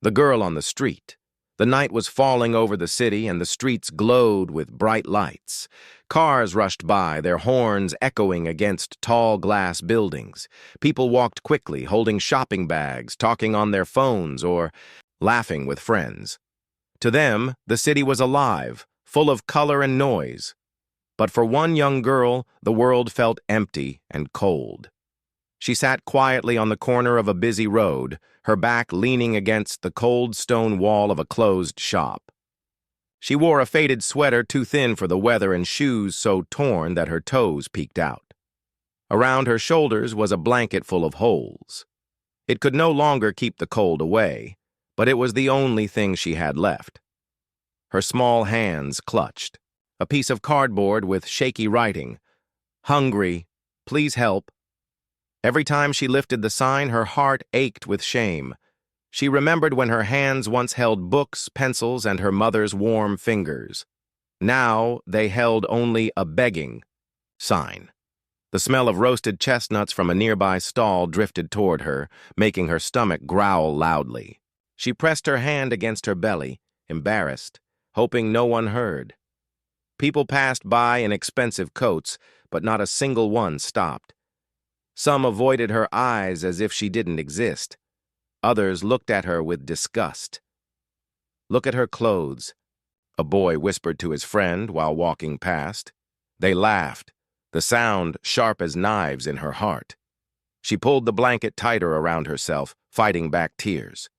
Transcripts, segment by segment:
The girl on the street. The night was falling over the city and the streets glowed with bright lights. Cars rushed by, their horns echoing against tall glass buildings. People walked quickly, holding shopping bags, talking on their phones, or laughing with friends. To them, the city was alive, full of color and noise. But for one young girl, the world felt empty and cold. She sat quietly on the corner of a busy road, her back leaning against the cold stone wall of a closed shop. She wore a faded sweater too thin for the weather and shoes so torn that her toes peeked out. Around her shoulders was a blanket full of holes. It could no longer keep the cold away, but it was the only thing she had left. Her small hands clutched. A piece of cardboard with shaky writing. "Hungry. Please help." Every time she lifted the sign, her heart ached with shame. She remembered when her hands once held books, pencils, and her mother's warm fingers. Now they held only a begging sign. The smell of roasted chestnuts from a nearby stall drifted toward her, making her stomach growl loudly. She pressed her hand against her belly, embarrassed, hoping no one heard. People passed by in expensive coats, but not a single one stopped. Some avoided her eyes as if she didn't exist. Others looked at her with disgust. "Look at her clothes," a boy whispered to his friend while walking past. They laughed, the sound sharp as knives in her heart. She pulled the blanket tighter around herself, fighting back tears.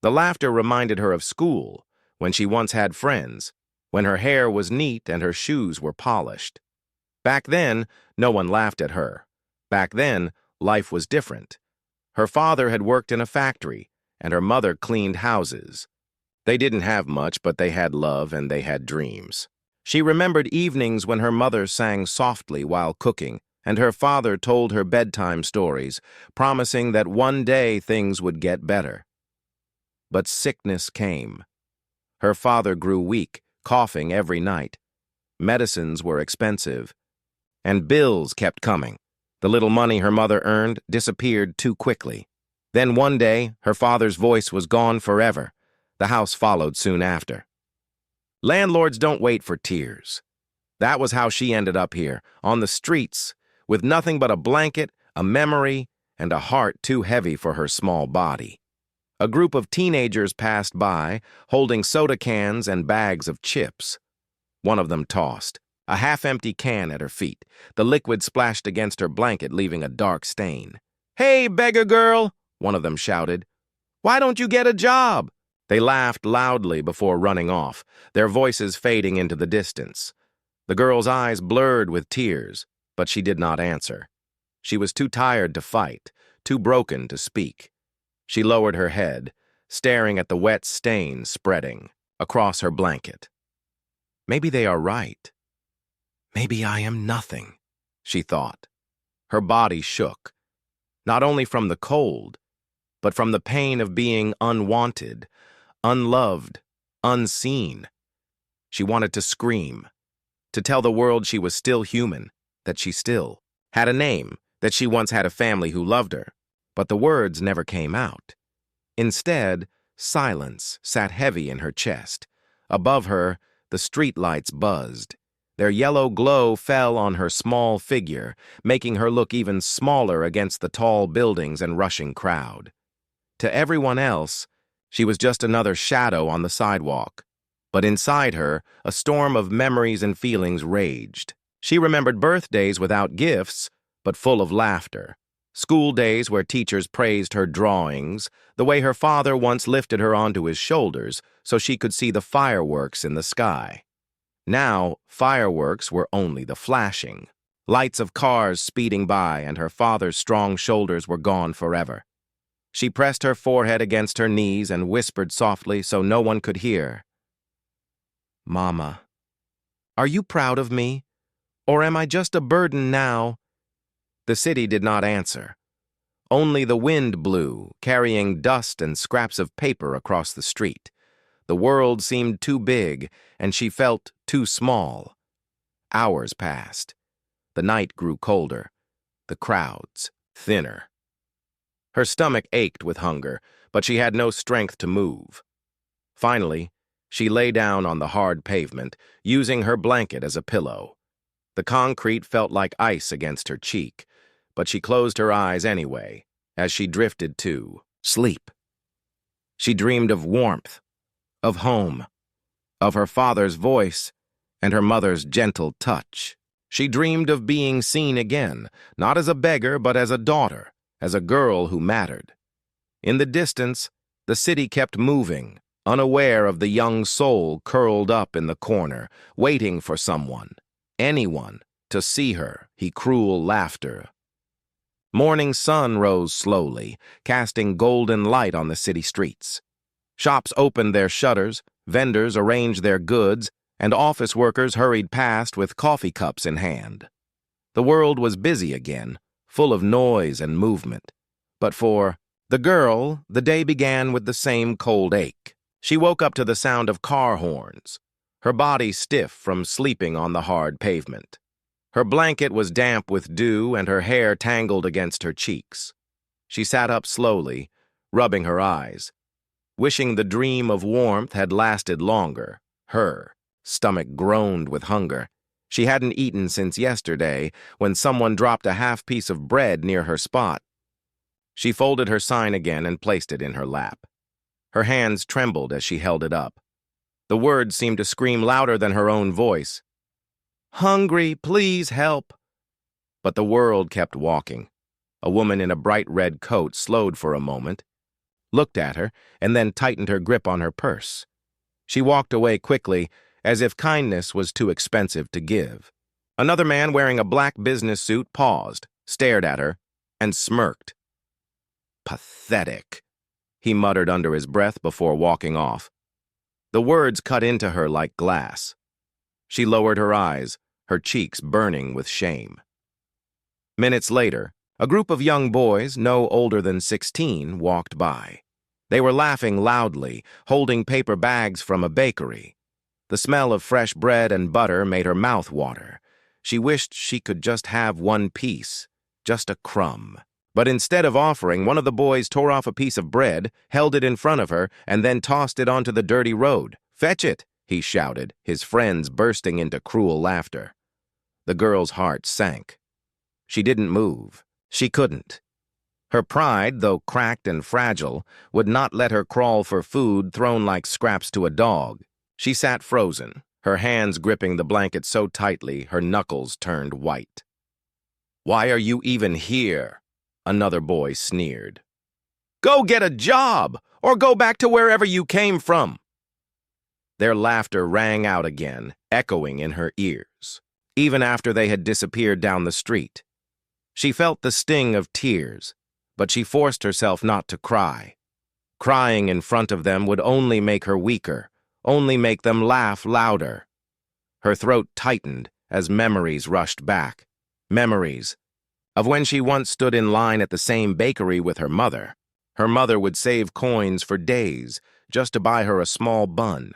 The laughter reminded her of school, when she once had friends, when her hair was neat and her shoes were polished. Back then, no one laughed at her. Back then, life was different. Her father had worked in a factory, and her mother cleaned houses. They didn't have much, but they had love and they had dreams. She remembered evenings when her mother sang softly while cooking, and her father told her bedtime stories, promising that one day things would get better. But sickness came. Her father grew weak, coughing every night. Medicines were expensive, and bills kept coming. The little money her mother earned disappeared too quickly. Then one day, her father's voice was gone forever. The house followed soon after. Landlords don't wait for tears. That was how she ended up here, on the streets, with nothing but a blanket, a memory, and a heart too heavy for her small body. A group of teenagers passed by, holding soda cans and bags of chips. One of them tossed a half-empty can at her feet. The liquid splashed against her blanket, leaving a dark stain. "Hey, beggar girl," one of them shouted. "Why don't you get a job?" They laughed loudly before running off, their voices fading into the distance. The girl's eyes blurred with tears, but she did not answer. She was too tired to fight, too broken to speak. She lowered her head, staring at the wet stain spreading across her blanket. Maybe they are right. Maybe I am nothing, she thought. Her body shook, not only from the cold, but from the pain of being unwanted, unloved, unseen. She wanted to scream, to tell the world she was still human, that she still had a name, that she once had a family who loved her. But the words never came out. Instead, silence sat heavy in her chest. Above her, the streetlights buzzed. Their yellow glow fell on her small figure, making her look even smaller against the tall buildings and rushing crowd. To everyone else, she was just another shadow on the sidewalk. But inside her, a storm of memories and feelings raged. She remembered birthdays without gifts, but full of laughter. School days where teachers praised her drawings, the way her father once lifted her onto his shoulders so she could see the fireworks in the sky. Now, fireworks were only the flashing. Lights of cars speeding by, and her father's strong shoulders were gone forever. She pressed her forehead against her knees and whispered softly so no one could hear. "Mama, are you proud of me? Or am I just a burden now?" The city did not answer. Only the wind blew, carrying dust and scraps of paper across the street. The world seemed too big, and she felt too small. Hours passed. The night grew colder, the crowds thinner. Her stomach ached with hunger, but she had no strength to move. Finally, she lay down on the hard pavement, using her blanket as a pillow. The concrete felt like ice against her cheek, but she closed her eyes anyway, as she drifted to sleep. She dreamed of warmth, of home, of her father's voice, and her mother's gentle touch. She dreamed of being seen again, not as a beggar but as a daughter, as a girl who mattered. In the distance, the city kept moving, unaware of the young soul curled up in the corner, waiting for someone, anyone, to see her, cruel laughter. Morning sun rose slowly, casting golden light on the city streets. Shops opened their shutters, vendors arranged their goods, and office workers hurried past with coffee cups in hand. The world was busy again, full of noise and movement. But for the girl, the day began with the same cold ache. She woke up to the sound of car horns, her body stiff from sleeping on the hard pavement. Her blanket was damp with dew and her hair tangled against her cheeks. She sat up slowly, rubbing her eyes, wishing the dream of warmth had lasted longer. Her stomach groaned with hunger. She hadn't eaten since yesterday, when someone dropped a half piece of bread near her spot. She folded her sign again and placed it in her lap. Her hands trembled as she held it up. The words seemed to scream louder than her own voice. "Hungry, please help." But the world kept walking. A woman in a bright red coat slowed for a moment, looked at her, and then tightened her grip on her purse. She walked away quickly, as if kindness was too expensive to give. Another man wearing a black business suit paused, stared at her, and smirked. "Pathetic," he muttered under his breath before walking off. The words cut into her like glass. She lowered her eyes, her cheeks burning with shame. Minutes later, a group of young boys, no older than 16, walked by. They were laughing loudly, holding paper bags from a bakery. The smell of fresh bread and butter made her mouth water. She wished she could just have one piece, just a crumb. But instead of offering, one of the boys tore off a piece of bread, held it in front of her, and then tossed it onto the dirty road. "Fetch it," he shouted, his friends bursting into cruel laughter. The girl's heart sank. She didn't move. She couldn't. Her pride, though cracked and fragile, would not let her crawl for food thrown like scraps to a dog. She sat frozen, her hands gripping the blanket so tightly her knuckles turned white. "Why are you even here?" another boy sneered. "Go get a job, or go back to wherever you came from." Their laughter rang out again, echoing in her ears, even after they had disappeared down the street. She felt the sting of tears, but she forced herself not to cry. Crying in front of them would only make her weaker, only make them laugh louder. Her throat tightened as memories rushed back. Memories of when she once stood in line at the same bakery with her mother. Her mother would save coins for days just to buy her a small bun.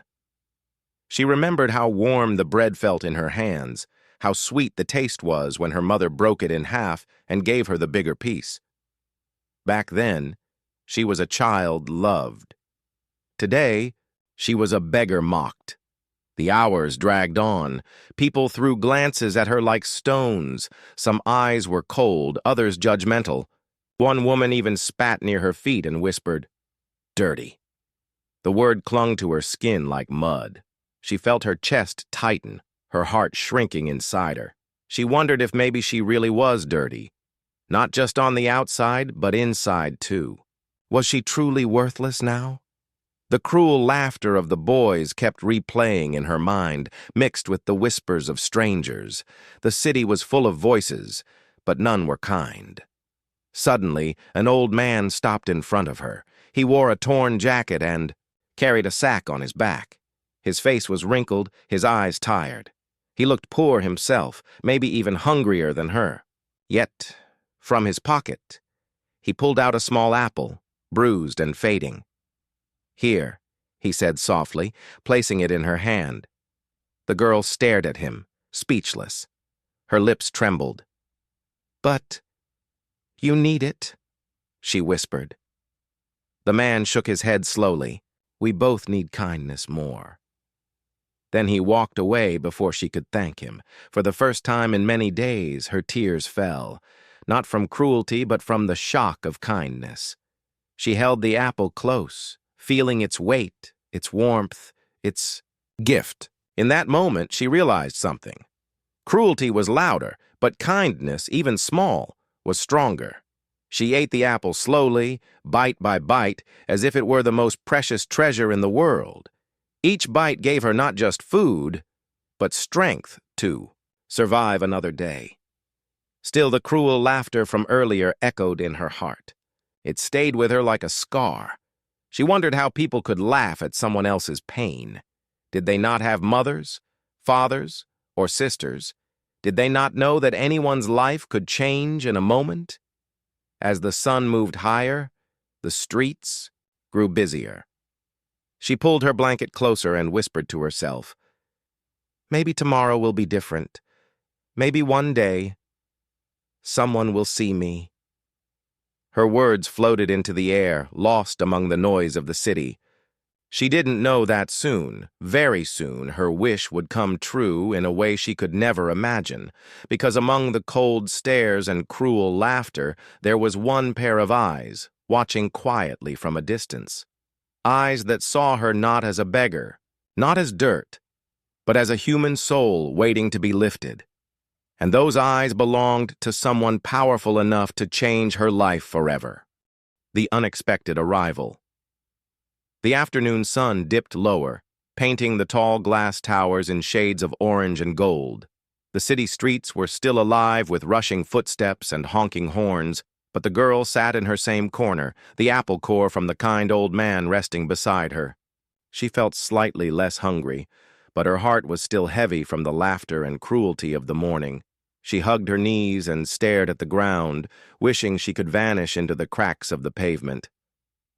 She remembered how warm the bread felt in her hands, how sweet the taste was when her mother broke it in half and gave her the bigger piece. Back then, she was a child loved. Today, she was a beggar mocked. The hours dragged on. People threw glances at her like stones. Some eyes were cold, others judgmental. One woman even spat near her feet and whispered, "Dirty." The word clung to her skin like mud. She felt her chest tighten, her heart shrinking inside her. She wondered if maybe she really was dirty. Not just on the outside, but inside too. Was she truly worthless now? The cruel laughter of the boys kept replaying in her mind, mixed with the whispers of strangers. The city was full of voices, but none were kind. Suddenly, an old man stopped in front of her. He wore a torn jacket and carried a sack on his back. His face was wrinkled, his eyes tired. He looked poor himself, maybe even hungrier than her. Yet, from his pocket, he pulled out a small apple, bruised and fading. "Here," he said softly, placing it in her hand. The girl stared at him, speechless. Her lips trembled. "But you need it." she whispered. The man shook his head slowly. We both need kindness more. Then he walked away before she could thank him. For the first time in many days, her tears fell, not from cruelty, but from the shock of kindness. She held the apple close, feeling its weight, its warmth, its gift. In that moment, she realized something. Cruelty was louder, but kindness, even small, was stronger. She ate the apple slowly, bite by bite, as if it were the most precious treasure in the world. Each bite gave her not just food, but strength to survive another day. Still, the cruel laughter from earlier echoed in her heart. It stayed with her like a scar. She wondered how people could laugh at someone else's pain. Did they not have mothers, fathers, or sisters? Did they not know that anyone's life could change in a moment? As the sun moved higher, the streets grew busier. She pulled her blanket closer and whispered to herself, "Maybe tomorrow will be different. Maybe one day, someone will see me." Her words floated into the air, lost among the noise of the city. She didn't know that soon, very soon, her wish would come true in a way she could never imagine, because among the cold stares and cruel laughter, there was one pair of eyes, watching quietly from a distance. Eyes that saw her not as a beggar, not as dirt, but as a human soul waiting to be lifted. And those eyes belonged to someone powerful enough to change her life forever. The unexpected arrival. The afternoon sun dipped lower, painting the tall glass towers in shades of orange and gold. The city streets were still alive with rushing footsteps and honking horns, but the girl sat in her same corner, the apple core from the kind old man resting beside her. She felt slightly less hungry, but her heart was still heavy from the laughter and cruelty of the morning. She hugged her knees and stared at the ground, wishing she could vanish into the cracks of the pavement.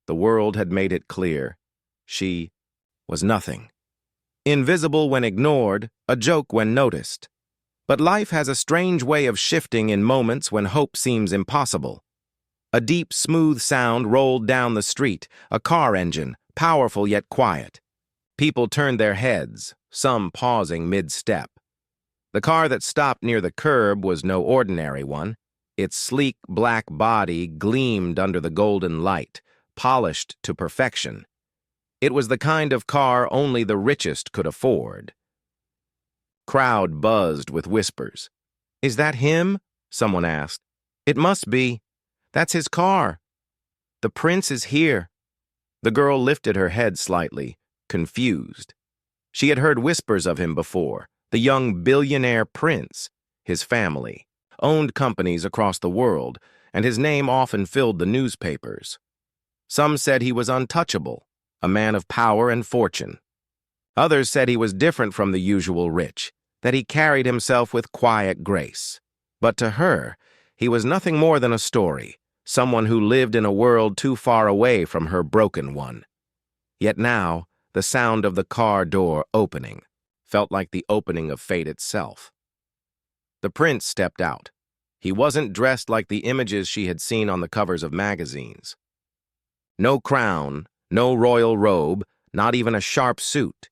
The world had made it clear. She was nothing. Invisible when ignored, a joke when noticed. But life has a strange way of shifting in moments when hope seems impossible. A deep, smooth sound rolled down the street, a car engine, powerful yet quiet. People turned their heads, some pausing mid-step. The car that stopped near the curb was no ordinary one. Its sleek black body gleamed under the golden light, polished to perfection. It was the kind of car only the richest could afford. Crowd buzzed with whispers. "Is that him?" someone asked. "It must be. That's his car. The prince is here." The girl lifted her head slightly, confused. She had heard whispers of him before, the young billionaire prince. His family owned companies across the world, and his name often filled the newspapers. Some said he was untouchable, a man of power and fortune. Others said he was different from the usual rich, that he carried himself with quiet grace. But to her, he was nothing more than a story, someone who lived in a world too far away from her broken one. Yet now, the sound of the car door opening felt like the opening of fate itself. The prince stepped out. He wasn't dressed like the images she had seen on the covers of magazines. No crown, no royal robe, not even a sharp suit.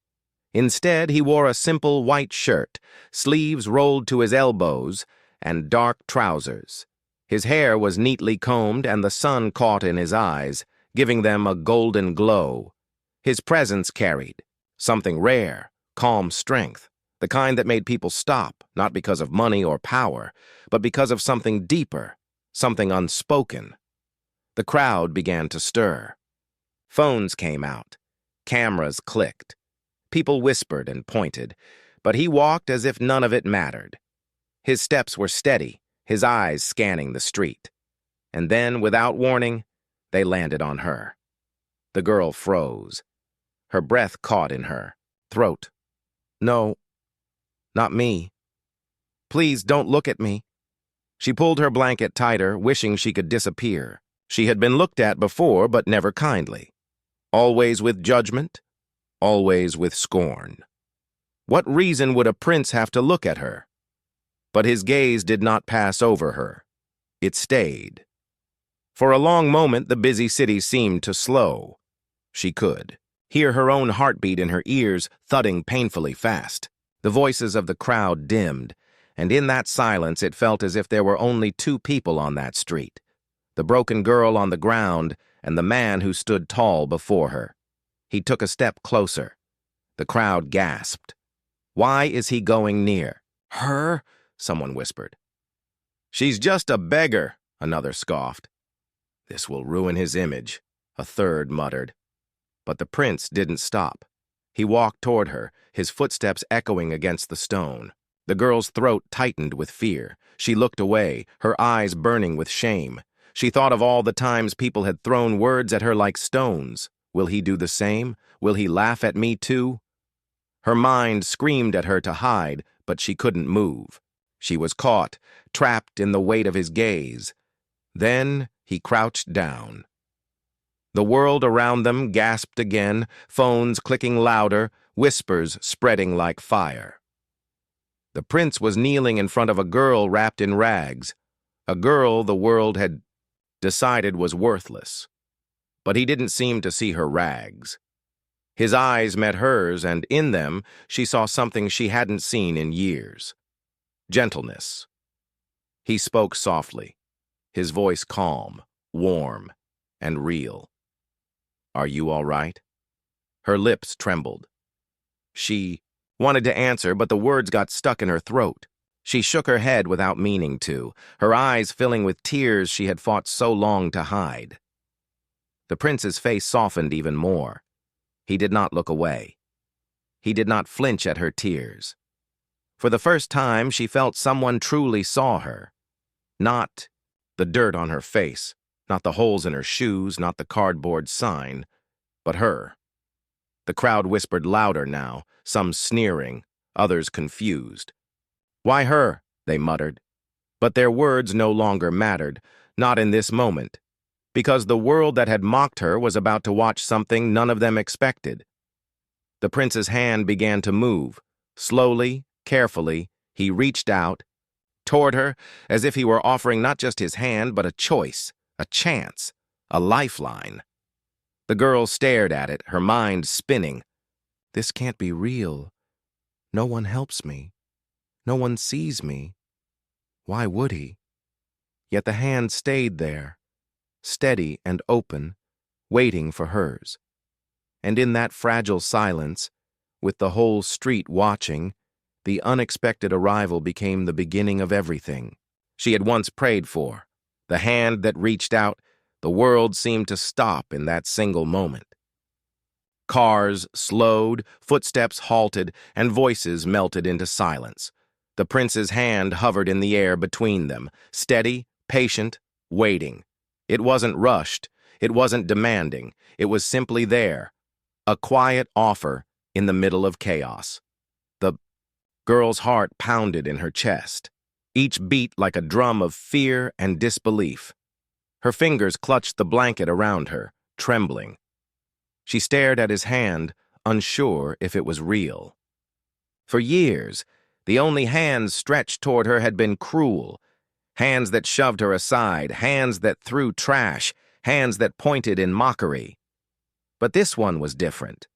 Instead, he wore a simple white shirt, sleeves rolled to his elbows, and dark trousers. His hair was neatly combed, and the sun caught in his eyes, giving them a golden glow. His presence carried something rare, calm strength, the kind that made people stop, not because of money or power, but because of something deeper, something unspoken. The crowd began to stir. Phones came out. Cameras clicked. People whispered and pointed, but he walked as if none of it mattered. His steps were steady, his eyes scanning the street. And then, without warning, they landed on her. The girl froze. Her breath caught in her throat. "No, not me. Please don't look at me." She pulled her blanket tighter, wishing she could disappear. She had been looked at before, but never kindly. Always with judgment, always with scorn. What reason would a prince have to look at her? But his gaze did not pass over her. It stayed. For a long moment, the busy city seemed to slow. She could hear her own heartbeat in her ears, thudding painfully fast. The voices of the crowd dimmed, and in that silence it felt as if there were only two people on that street: the broken girl on the ground and the man who stood tall before her. He took a step closer. The crowd gasped. "Why is he going near?" "Her?" someone whispered. "She's just a beggar," another scoffed. "This will ruin his image," a third muttered. But the prince didn't stop. He walked toward her, his footsteps echoing against the stone. The girl's throat tightened with fear. She looked away, her eyes burning with shame. She thought of all the times people had thrown words at her like stones. Will he do the same? Will he laugh at me too? Her mind screamed at her to hide, but she couldn't move. She was caught, trapped in the weight of his gaze. Then he crouched down. The world around them gasped again, phones clicking louder, whispers spreading like fire. The prince was kneeling in front of a girl wrapped in rags, a girl the world had decided was worthless. But he didn't seem to see her rags. His eyes met hers, and in them she saw something she hadn't seen in years: gentleness. He spoke softly, his voice calm, warm, and real. "Are you all right?" Her lips trembled. She wanted to answer, but the words got stuck in her throat. She shook her head without meaning to, her eyes filling with tears she had fought so long to hide. The prince's face softened even more. He did not look away. He did not flinch at her tears. For the first time, she felt someone truly saw her. Not the dirt on her face, not the holes in her shoes, not the cardboard sign, but her. The crowd whispered louder now, some sneering, others confused. "Why her?" they muttered. But their words no longer mattered, not in this moment, because the world that had mocked her was about to watch something none of them expected. The prince's hand began to move. Slowly, carefully, he reached out toward her as if he were offering not just his hand, but a choice, a chance, a lifeline. The girl stared at it, her mind spinning. "This can't be real. No one helps me. No one sees me. Why would he?" Yet the hand stayed there, steady and open, waiting for hers. And in that fragile silence, with the whole street watching, the unexpected arrival became the beginning of everything she had once prayed for. The hand that reached out, the world seemed to stop in that single moment. Cars slowed, footsteps halted, and voices melted into silence. The prince's hand hovered in the air between them, steady, patient, waiting. It wasn't rushed, it wasn't demanding, it was simply there, a quiet offer in the middle of chaos. The girl's heart pounded in her chest, each beat like a drum of fear and disbelief. Her fingers clutched the blanket around her, trembling. She stared at his hand, unsure if it was real. For years, the only hands stretched toward her had been cruel, hands that shoved her aside, hands that threw trash, hands that pointed in mockery. But this one was different.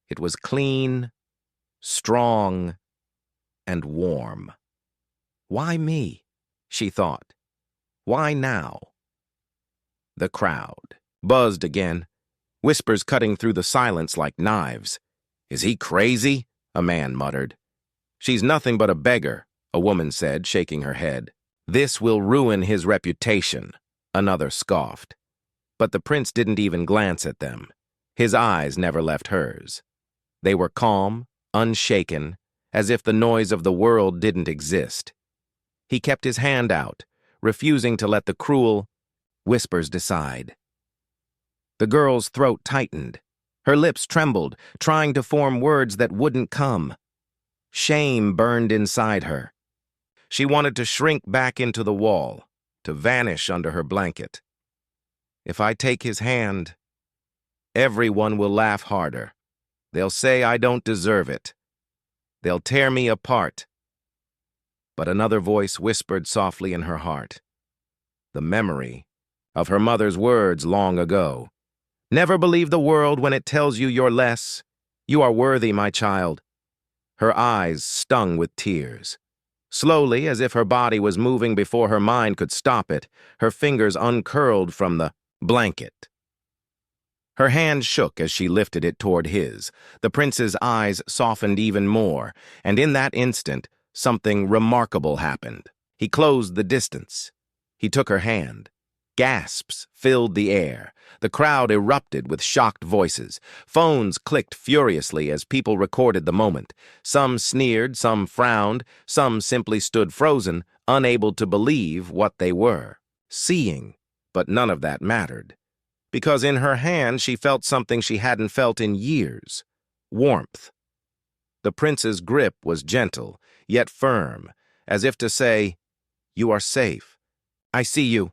It was clean, strong, and warm. Why me? She thought. Why now? The crowd buzzed again, whispers cutting through the silence like knives. "Is he crazy?" a man muttered. "She's nothing but a beggar," a woman said, shaking her head. "This will ruin his reputation," another scoffed. But the prince didn't even glance at them. His eyes never left hers. They were calm, unshaken, as if the noise of the world didn't exist. He kept his hand out, refusing to let the cruel whispers decide. The girl's throat tightened. Her lips trembled, trying to form words that wouldn't come. Shame burned inside her. She wanted to shrink back into the wall, to vanish under her blanket. If I take his hand, everyone will laugh harder. They'll say I don't deserve it. They'll tear me apart. But another voice whispered softly in her heart. The memory of her mother's words long ago. Never believe the world when it tells you you're less. You are worthy, my child. Her eyes stung with tears. Slowly, as if her body was moving before her mind could stop it, her fingers uncurled from the blanket. Her hand shook as she lifted it toward his. The prince's eyes softened even more, and in that instant, something remarkable happened. He closed the distance. He took her hand. Gasps filled the air. The crowd erupted with shocked voices. Phones clicked furiously as people recorded the moment. Some sneered, some frowned, some simply stood frozen, unable to believe what they were seeing. But none of that mattered, because in her hand she felt something she hadn't felt in years: warmth. The prince's grip was gentle, yet firm, as if to say, "You are safe. I see you.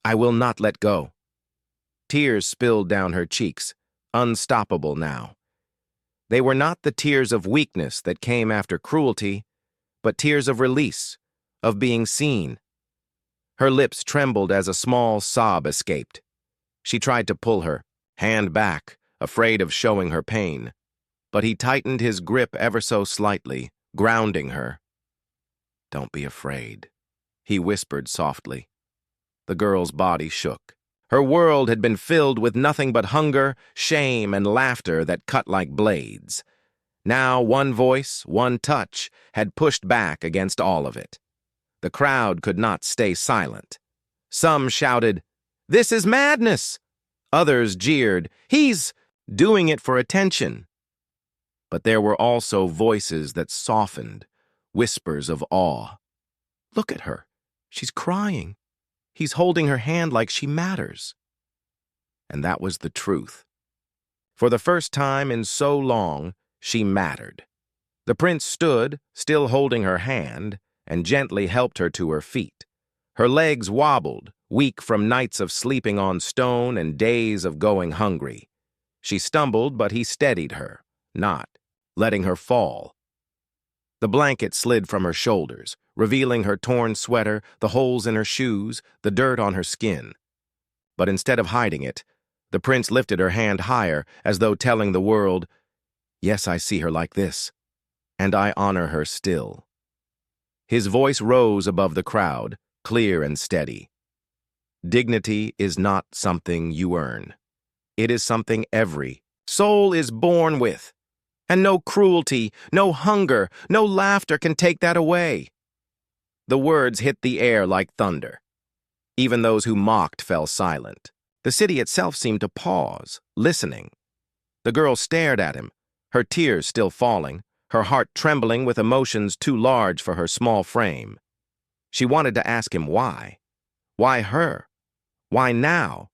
I will not let go." Tears spilled down her cheeks, unstoppable now. They were not the tears of weakness that came after cruelty, but tears of release, of being seen. Her lips trembled as a small sob escaped. She tried to pull her hand back, afraid of showing her pain, but he tightened his grip ever so slightly, grounding her. "Don't be afraid," he whispered softly. The girl's body shook. Her world had been filled with nothing but hunger, shame, and laughter that cut like blades. Now one voice, one touch, had pushed back against all of it. The crowd could not stay silent. Some shouted, "This is madness!" Others jeered, "He's doing it for attention." But there were also voices that softened, whispers of awe. "Look at her. She's crying. He's holding her hand like she matters." And that was the truth. For the first time in so long, she mattered. The prince stood, still holding her hand, and gently helped her to her feet. Her legs wobbled, weak from nights of sleeping on stone and days of going hungry. She stumbled, but he steadied her, not letting her fall. The blanket slid from her shoulders, revealing her torn sweater, the holes in her shoes, the dirt on her skin. But instead of hiding it, the prince lifted her hand higher, as though telling the world, "Yes, I see her like this, and I honor her still." His voice rose above the crowd, clear and steady. "Dignity is not something you earn. It is something every soul is born with. And no cruelty, no hunger, no laughter can take that away." The words hit the air like thunder. Even those who mocked fell silent. The city itself seemed to pause, listening. The girl stared at him, her tears still falling, her heart trembling with emotions too large for her small frame. She wanted to ask him why. Why her? Why now?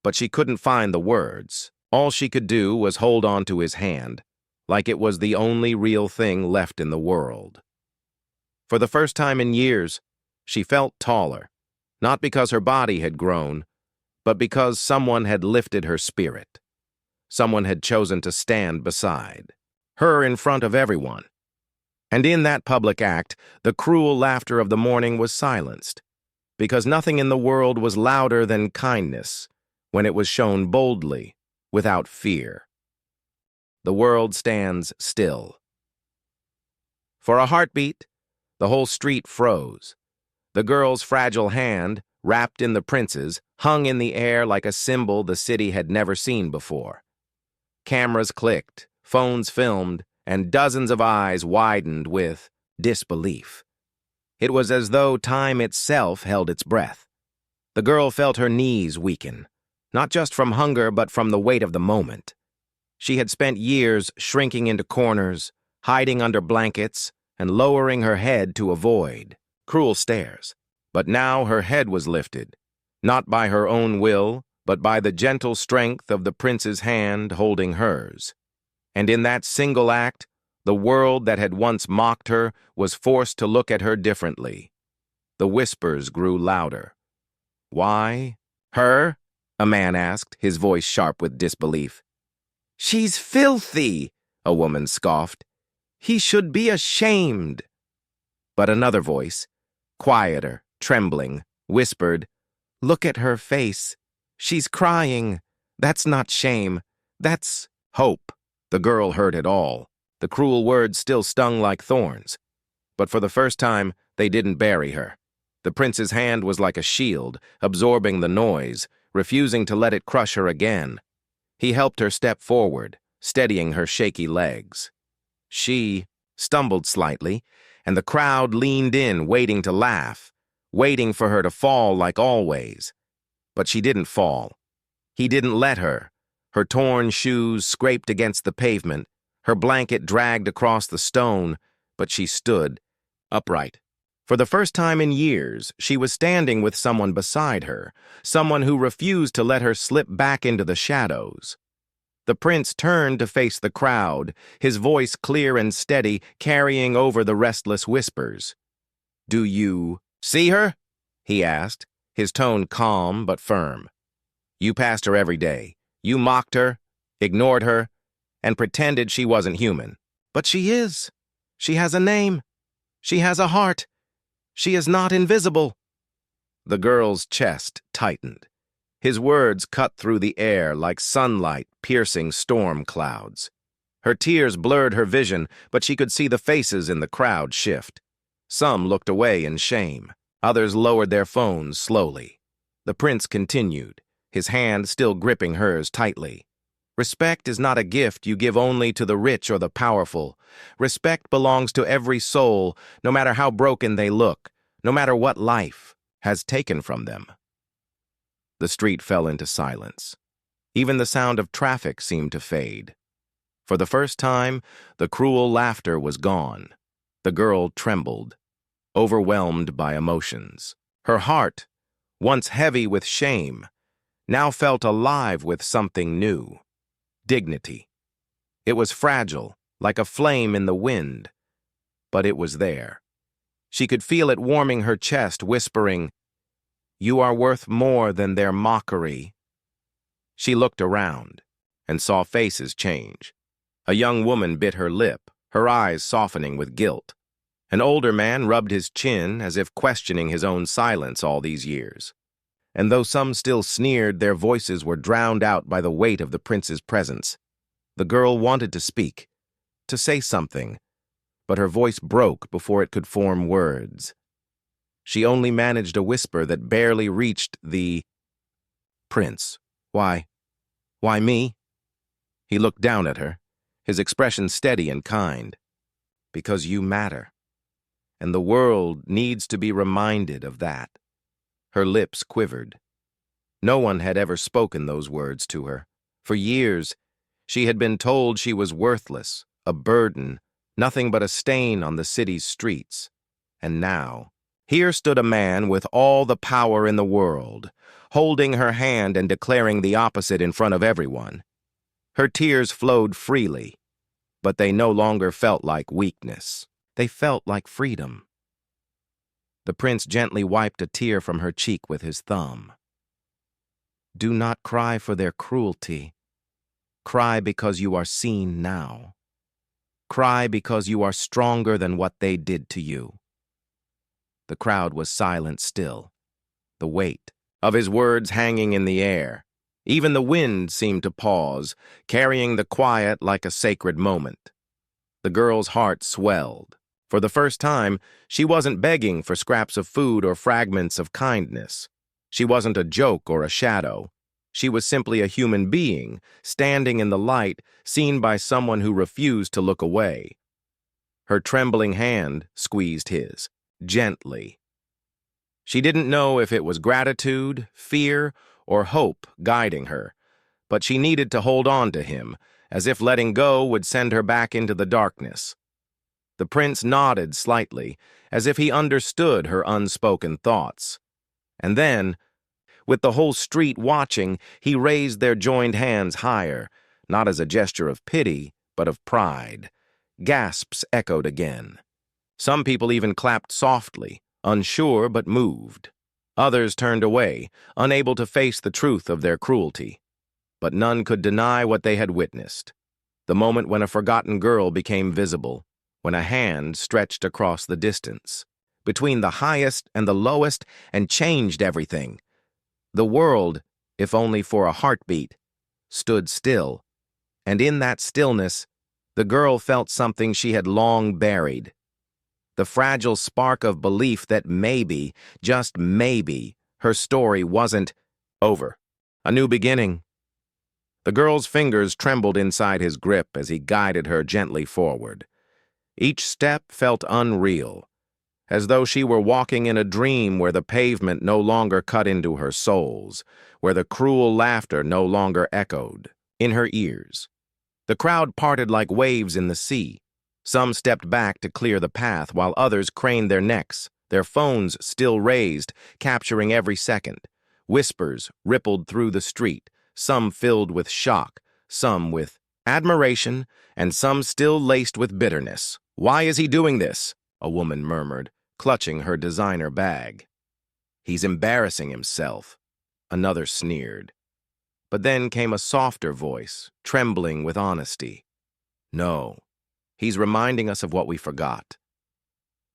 But she couldn't find the words. All she could do was hold on to his hand, like it was the only real thing left in the world. For the first time in years, she felt taller, not because her body had grown, but because someone had lifted her spirit. Someone had chosen to stand beside her in front of everyone. And in that public act, the cruel laughter of the morning was silenced, because nothing in the world was louder than kindness when it was shown boldly, without fear. The world stands still. For a heartbeat, the whole street froze. The girl's fragile hand, wrapped in the prince's, hung in the air like a symbol the city had never seen before. Cameras clicked, phones filmed, and dozens of eyes widened with disbelief. It was as though time itself held its breath. The girl felt her knees weaken, not just from hunger but from the weight of the moment. She had spent years shrinking into corners, hiding under blankets, and lowering her head to avoid cruel stares. But now her head was lifted, not by her own will, but by the gentle strength of the prince's hand holding hers. And in that single act, the world that had once mocked her was forced to look at her differently. The whispers grew louder. "Why? Her?" a man asked, his voice sharp with disbelief. "She's filthy," a woman scoffed. "He should be ashamed." But another voice, quieter, trembling, whispered, Look at her face. She's crying. That's not shame. That's hope. The girl heard it all. The cruel words still stung like thorns. But for the first time, they didn't bury her. The prince's hand was like a shield, absorbing the noise, refusing to let it crush her again. He helped her step forward, steadying her shaky legs. She stumbled slightly, and the crowd leaned in, waiting to laugh, waiting for her to fall like always. But she didn't fall. He didn't let her. Her torn shoes scraped against the pavement, her blanket dragged across the stone, but she stood upright. For the first time in years, she was standing with someone beside her, someone who refused to let her slip back into the shadows. The prince turned to face the crowd, his voice clear and steady, carrying over the restless whispers. "Do you see her?" he asked, his tone calm but firm. "You passed her every day. You mocked her, ignored her, and pretended she wasn't human. But she is. She has a name. She has a heart. She is not invisible." The girl's chest tightened. His words cut through the air like sunlight piercing storm clouds. Her tears blurred her vision, but she could see the faces in the crowd shift. Some looked away in shame. Others lowered their phones slowly. The prince continued, his hand still gripping hers tightly. "Respect is not a gift you give only to the rich or the powerful. Respect belongs to every soul, no matter how broken they look, no matter what life has taken from them." The street fell into silence. Even the sound of traffic seemed to fade. For the first time, the cruel laughter was gone. The girl trembled, overwhelmed by emotions. Her heart, once heavy with shame, now felt alive with something new. Dignity. It was fragile, like a flame in the wind, but it was there. She could feel it warming her chest, whispering, "You are worth more than their mockery." She looked around and saw faces change. A young woman bit her lip, her eyes softening with guilt. An older man rubbed his chin as if questioning his own silence all these years. And though some still sneered, their voices were drowned out by the weight of the prince's presence. The girl wanted to speak, to say something, but her voice broke before it could form words. She only managed a whisper that barely reached the prince. Why me?" He looked down at her, his expression steady and kind. "Because you matter. And the world needs to be reminded of that." Her lips quivered. No one had ever spoken those words to her. For years, she had been told she was worthless, a burden, nothing but a stain on the city's streets. And now, here stood a man with all the power in the world, holding her hand and declaring the opposite in front of everyone. Her tears flowed freely, but they no longer felt like weakness. They felt like freedom. The prince gently wiped a tear from her cheek with his thumb. "Do not cry for their cruelty. Cry because you are seen now. Cry because you are stronger than what they did to you." The crowd was silent still, the weight of his words hanging in the air. Even the wind seemed to pause, carrying the quiet like a sacred moment. The girl's heart swelled. For the first time, she wasn't begging for scraps of food or fragments of kindness. She wasn't a joke or a shadow. She was simply a human being, standing in the light, seen by someone who refused to look away. Her trembling hand squeezed his, gently. She didn't know if it was gratitude, fear, or hope guiding her, but she needed to hold on to him, as if letting go would send her back into the darkness. The prince nodded slightly, as if he understood her unspoken thoughts. And then, with the whole street watching, he raised their joined hands higher, not as a gesture of pity, but of pride. Gasps echoed again. Some people even clapped softly, unsure but moved. Others turned away, unable to face the truth of their cruelty. But none could deny what they had witnessed. The moment when a forgotten girl became visible, when a hand stretched across the distance, between the highest and the lowest, and changed everything. The world, if only for a heartbeat, stood still, and in that stillness, the girl felt something she had long buried. The fragile spark of belief that maybe, just maybe, her story wasn't over. A new beginning. The girl's fingers trembled inside his grip as he guided her gently forward. Each step felt unreal, as though she were walking in a dream where the pavement no longer cut into her soles, where the cruel laughter no longer echoed in her ears. The crowd parted like waves in the sea. Some stepped back to clear the path, while others craned their necks, their phones still raised, capturing every second. Whispers rippled through the street, some filled with shock, some with admiration, and some still laced with bitterness. "Why is he doing this?" a woman murmured, clutching her designer bag. "He's embarrassing himself," another sneered. But then came a softer voice, trembling with honesty. "No, he's reminding us of what we forgot."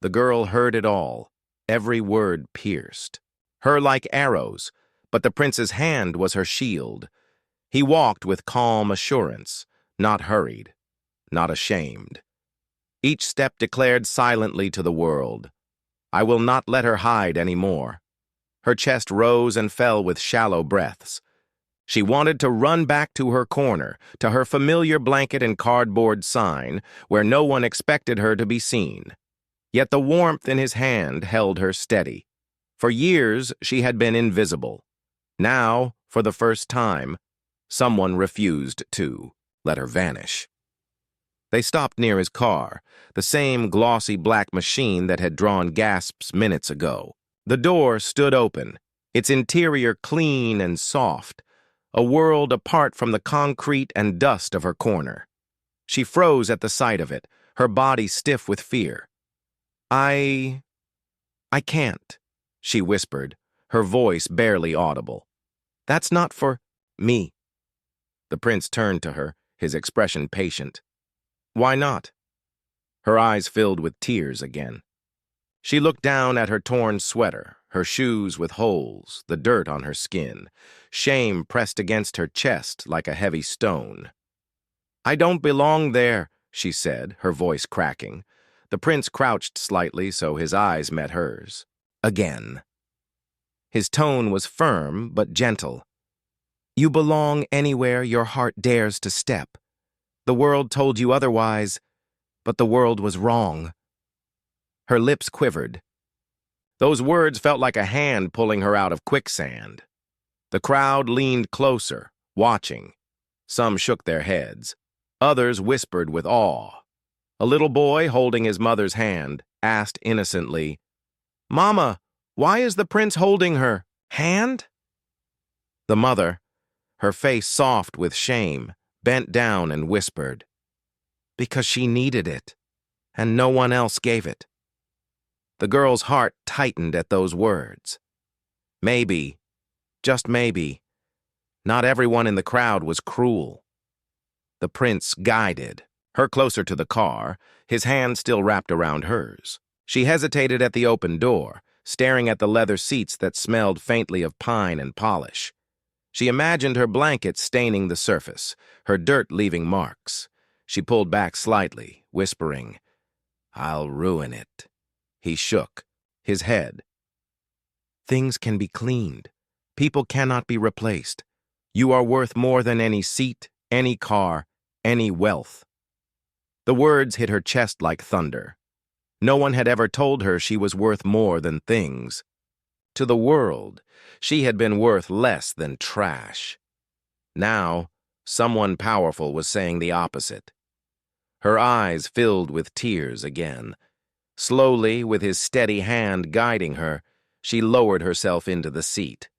The girl heard it all, every word pierced. Her like arrows, but the prince's hand was her shield. He walked with calm assurance, not hurried, not ashamed. Each step declared silently to the world, "I will not let her hide any more." Her chest rose and fell with shallow breaths. She wanted to run back to her corner, to her familiar blanket and cardboard sign, where no one expected her to be seen. Yet the warmth in his hand held her steady. For years, she had been invisible. Now, for the first time, someone refused to let her vanish. They stopped near his car, the same glossy black machine that had drawn gasps minutes ago. The door stood open, its interior clean and soft, a world apart from the concrete and dust of her corner. She froze at the sight of it, her body stiff with fear. I can't," she whispered, her voice barely audible. "That's not for me." The prince turned to her, his expression patient. "Why not?" Her eyes filled with tears again. She looked down at her torn sweater, her shoes with holes, the dirt on her skin. Shame pressed against her chest like a heavy stone. "I don't belong there," she said, her voice cracking. The prince crouched slightly so his eyes met hers. Again. His tone was firm but gentle. "You belong anywhere your heart dares to step. The world told you otherwise, but the world was wrong." Her lips quivered. Those words felt like a hand pulling her out of quicksand. The crowd leaned closer, watching. Some shook their heads. Others whispered with awe. A little boy, holding his mother's hand, asked innocently, "Mama, why is the prince holding her hand?" The mother, her face soft with shame, bent down and whispered, "Because she needed it, and no one else gave it." The girl's heart tightened at those words. Maybe, just maybe, not everyone in the crowd was cruel. The prince guided her closer to the car, his hand still wrapped around hers. She hesitated at the open door, staring at the leather seats that smelled faintly of pine and polish. She imagined her blanket staining the surface, her dirt leaving marks. She pulled back slightly, whispering, "I'll ruin it." He shook, his head. "Things can be cleaned. People cannot be replaced. You are worth more than any seat, any car, any wealth." The words hit her chest like thunder. No one had ever told her she was worth more than things. To the world, she had been worth less than trash. Now, someone powerful was saying the opposite. Her eyes filled with tears again. Slowly, with his steady hand guiding her, she lowered herself into the seat.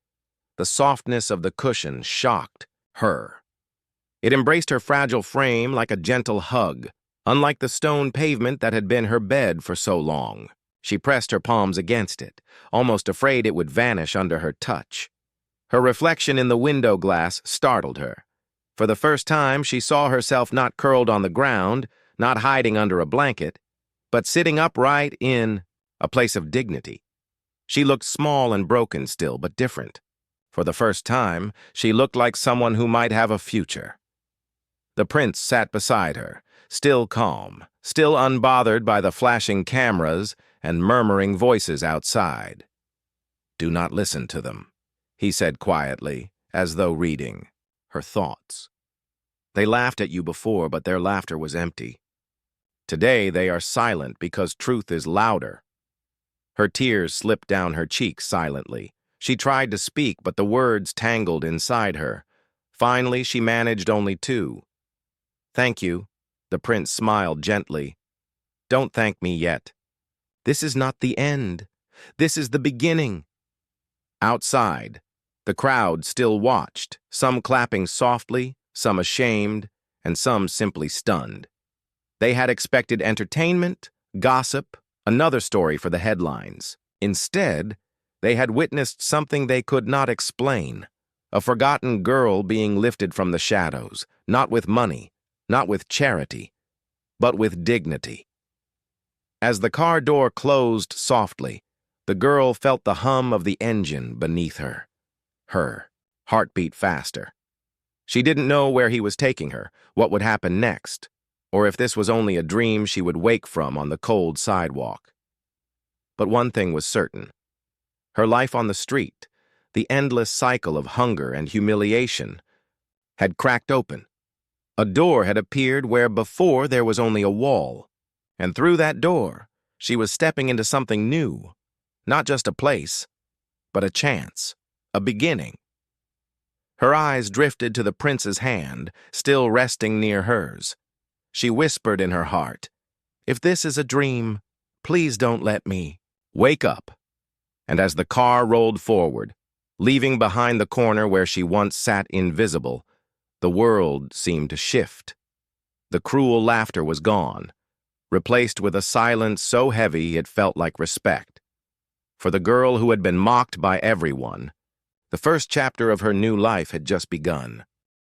The softness of the cushion shocked her. It embraced her fragile frame like a gentle hug, unlike the stone pavement that had been her bed for so long. She pressed her palms against it, almost afraid it would vanish under her touch. Her reflection in the window glass startled her. For the first time, she saw herself not curled on the ground, not hiding under a blanket, but sitting upright in a place of dignity. She looked small and broken still, but different. For the first time, she looked like someone who might have a future. The prince sat beside her, still calm, still unbothered by the flashing cameras and murmuring voices outside. "Do not listen to them," he said quietly, as though reading her thoughts. "They laughed at you before, but their laughter was empty. Today they are silent because truth is louder." Her tears slipped down her cheeks silently. She tried to speak, but the words tangled inside her. Finally, she managed only two. "Thank you," the prince smiled gently. "Don't thank me yet. This is not the end. This is the beginning." Outside, the crowd still watched, some clapping softly, some ashamed, and some simply stunned. They had expected entertainment, gossip, another story for the headlines. Instead, they had witnessed something they could not explain. A forgotten girl being lifted from the shadows, not with money, not with charity, but with dignity. As the car door closed softly, the girl felt the hum of the engine beneath her. Her heart beat faster. She didn't know where he was taking her, what would happen next, or if this was only a dream she would wake from on the cold sidewalk. But one thing was certain. Her life on the street, the endless cycle of hunger and humiliation, had cracked open. A door had appeared where before there was only a wall, and through that door, she was stepping into something new, not just a place, but a chance, a beginning. Her eyes drifted to the prince's hand, still resting near hers. She whispered in her heart, "If this is a dream, please don't let me wake up." And as the car rolled forward, leaving behind the corner where she once sat invisible, the world seemed to shift. The cruel laughter was gone, replaced with a silence so heavy it felt like respect. For the girl who had been mocked by everyone, the first chapter of her new life had just begun.